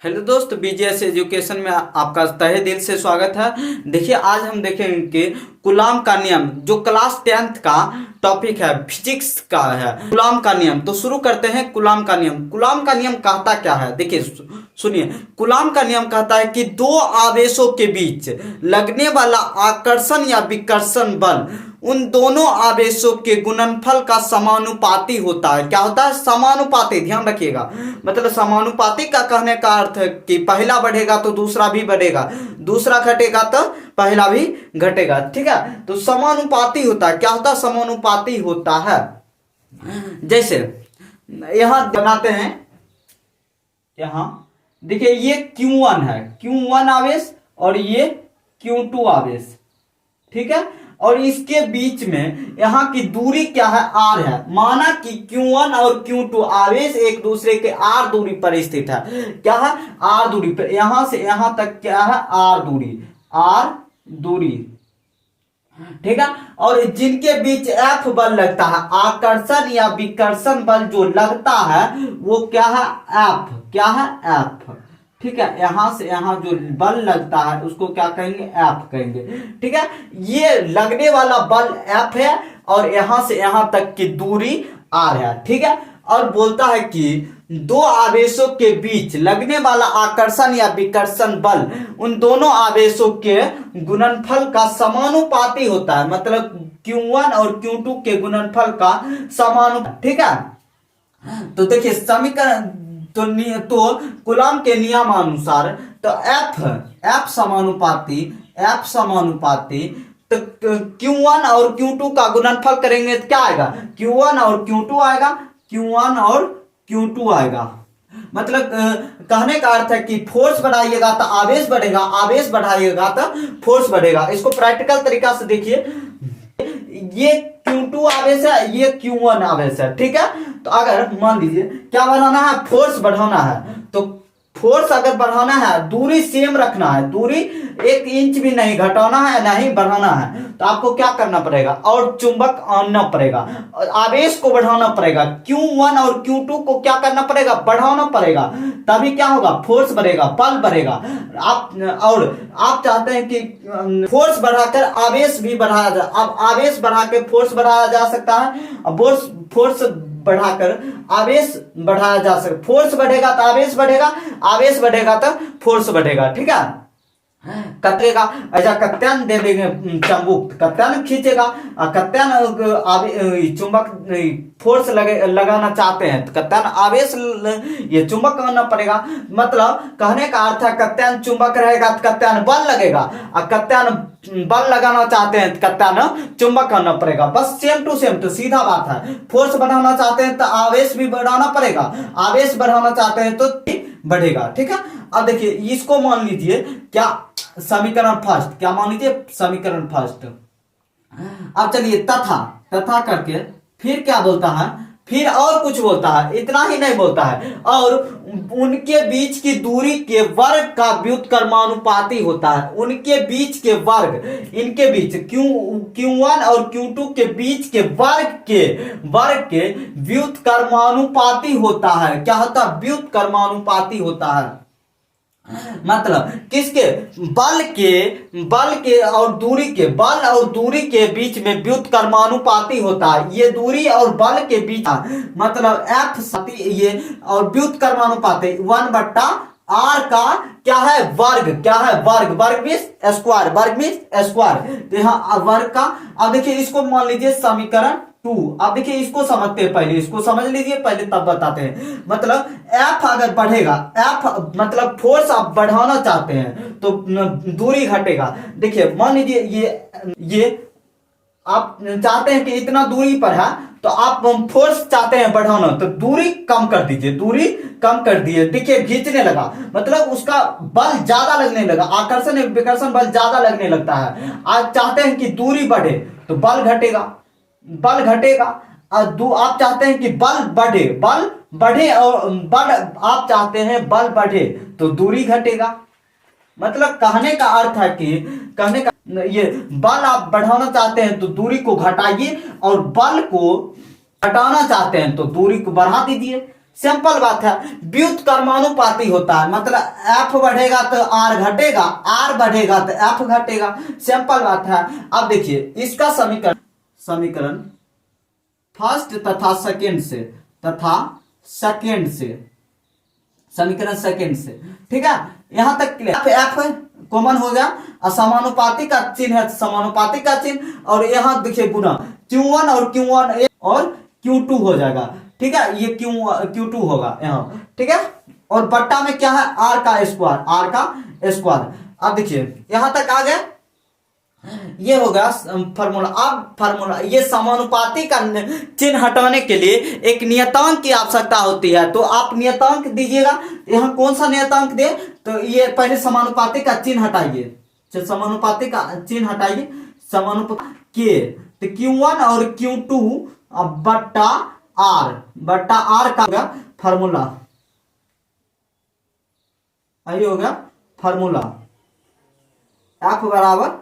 Hello दोस्त, BGS education में आपका तहे दिल से स्वागत है। देखिए, आज हम देखेंगे कि कूलॉम का नियम, जो क्लास 10th का टॉपिक है, फिजिक्स का है। कूलॉम का नियम, तो शुरू करते हैं। कूलॉम का नियम, कूलॉम का नियम कहता क्या है? देखिए सुनिए, कूलॉम का नियम कहता है कि दो आवेशों के बीच लगने वाला आकर्षण या विकर्षण बल उन दोनों आवेशों के गुणनफल का समानुपाती होता है। क्या होता है? समानुपाती। ध्यान रखिएगा, मतलब समानुपाती का कहने का अर्थ है कि पहला बढ़ेगा तो दूसरा भी बढ़ेगा, दूसरा घटेगा तो पहला भी घटेगा। ठीक है, तो समानुपाती होता है। क्या होता है? समानुपाती होता है। जैसे यहां बनाते हैं, यहां देखिए, ये Q1 है, Q1 आवेश, और ये Q2 आवेश। ठीक है, और इसके बीच में यहां की दूरी क्या है? R है। माना कि Q1 और Q2 आवेश एक दूसरे के R दूरी पर स्थित है। क्या है? R दूरी पर। यहां से यहां तक क्या है? R दूरी, R दूरी। ठीक है, और जिनके बीच F बल लगता है, आकर्षण या विकर्षण बल जो लगता है, वो क्या है? F। क्या है? F। ठीक है, यहां से यहां जो बल लगता है उसको क्या कहेंगे? F कहेंगे। ठीक है, ये लगने वाला बल F है और यहां से यहां तक की दूरी R है। ठीक है, और बोलता है कि दो आवेशों के बीच लगने वाला आकर्षण या विकर्षण बल उन दोनों आवेशों के गुणनफल का समानुपाती होता है। मतलब Q1 और Q2 के गुणनफल का समानुपाती। ठीक है, तो देखिए समीकरण, तो कूलॉम के नियमानुसार तो F समानुपाती, F समानुपाती, तो Q1 और Q2 का गुणनफल करेंगे तो क्या आएगा? Q1 और Q2 आएगा, Q1 और Q2 आएगा। मतलब कहने का अर्थ है कि फोर्स बढ़ाइएगा तो आवेश बढ़ेगा, आवेश बढ़ाइएगा तो फोर्स बढ़ेगा। इसको प्रैक्टिकल तरीका से देखिए, ये Q2 आवेश है, ये Q1 आवेश है। ठीक है, तो अगर मान लीजिए क्या बढ़ाना है? फोर्स बढ़ाना है। तो फोर्स अगर बढ़ाना है, दूरी सेम रखना है, दूरी 1 इंच भी नहीं घटाना है, नहीं बढ़ाना है, तो आपको क्या करना पड़ेगा? और चुंबक आनना पड़ेगा, आवेश को बढ़ाना पड़ेगा। Q1 और Q2 को क्या करना पड़ेगा? बढ़ाना पड़ेगा, तभी क्या होगा? फोर्स बढ़ेगा, बल बढ़ेगा। आप चाहते हैं कि फोर्स बढ़ाकर आवेश भी बढ़ाया जाए। अब आवेश बढ़ा के फोर्स बढ़ाया जा सकता है, अब फोर्स बढ़ाकर आवेश बढ़ाया जा सकता। फोर्स बढ़ेगा तो आवेश बढ़ेगा, आवेश बढ़ेगा तो फोर्स बढ़ेगा। ठीक है, कतेगा ऐसा कत्यान दे देंगे, चंबुक कत्यान खींचेगा, कत्यान चुंबक फोर्स लगाना चाहते हैं तो कत्यान आवेश, ये चुंबक करना पड़ेगा। मतलब कहने का अर्थ है कत्यान चुंबक रहेगा तो कत्यान बल लगेगा, और कत्यान बल लगाना चाहते हैं तो कत्यान चुंबक करना पड़ेगा। बस सेम टू सेम, तो सीधा बात है। फोर्स बढ़ाना चाहते हैं तो आवेश भी बढ़ाना पड़ेगा, आवेश बढ़ाना चाहते हैं तो बढ़ेगा। ठीक है, अब देखिए इसको मान लीजिए क्या? समीकरण फर्स्ट। क्या मान लीजिए? समीकरण फर्स्ट। अब चलिए तथा करके फिर क्या बोलता है? फिर और कुछ बोलता है, इतना ही नहीं बोलता है, और उनके बीच की दूरी के वर्ग का व्युत्क्रमानुपाती होता है। उनके बीच के वर्ग, इनके बीच Q1 और Q2 के बीच के वर्ग के व्युत्क्रमानुपाती होता है। क्या होता है? व्युत्क्रमानुपाती होता है। मतलब किसके? बल के और दूरी के बीच में व्युत्क्रमानुपाती होता है। ये दूरी और बल के बीच, मतलब F ये, और व्युत्क्रमानुपाती 1/r का क्या है? वर्ग। क्या है? वर्ग। वर्ग मींस स्क्वायर, वर्ग मींस स्क्वायर। तो यहाँ वर्ग का। अब देखिए इसको मान लीजिए समीकरण 2। अब देखिए इसको समझते हैं, पहले इसको समझ लीजिए, पहले तब बताते हैं। मतलब F अगर बढ़ेगा, F मतलब फोर्स आप बढ़ाना चाहते हैं तो दूरी घटेगा। देखिए मान लीजिए ये आप चाहते हैं कि इतना दूरी पर है, तो आप फोर्स चाहते हैं बढ़ाना, तो दूरी कम कर दीजिए, दूरी कम कर दिए। देखिए खींचने लगा, मतलब उसका बल ज्यादा लगने लगा, आकर्षण विकर्षण बल ज्यादा लगने लगता है। आज चाहते हैं कि दूरी बढ़े तो बल घटेगा, बल घटेगा। आप चाहते हैं कि बल बढ़े और आप चाहते हैं बल बढ़े तो दूरी घटेगा। मतलब कहने का अर्थ है कि ये बल आप बढ़ाना चाहते हैं तो दूरी को घटाइए, और बल को हटाना चाहते हैं तो दूरी को बढ़ा दीजिए। सिंपल बात है, व्युत्क्रमानुपाती होता है, मतलब एफ बढ़ेगा तो आर घटेगा, आर बढ़ेगा तो एफ घटेगा, सिंपल बात है। अब देखिए इसका समीकरण फर्स्ट तथा सेकेंड से समीकरण सेकेंड से, ठीक है, यहां तक क्लियर। एफ कॉमन हो गया, समानुपाती का चिन्ह है, समानुपाती का चिन्ह, और यहां देखिए गुना Q1 और Q1 और Q2 हो जाएगा, ठीक है, ये Q2 होगा यहाँ, ठीक है, और बट्टा में क्या है, R का स्क्वायर। अब देखिए यहां तक आ गए, ये होगा फार्मूला। अब फार्मूला, ये समानुपाती का चिन्ह हटाने के लिए एक नियतांक की आवश्यकता होती है, तो आप नियतांक दीजिएगा। यहाँ कौन सा नियतांक दे, तो ये पहले समानुपाती का चिन्ह हटाइए, समानुपाती का चिन्ह हटाइए, समानुपाती के, तो Q1 और Q2 बट्टा R का फार्मूला, यही हो गया फार्मूला, F बराबर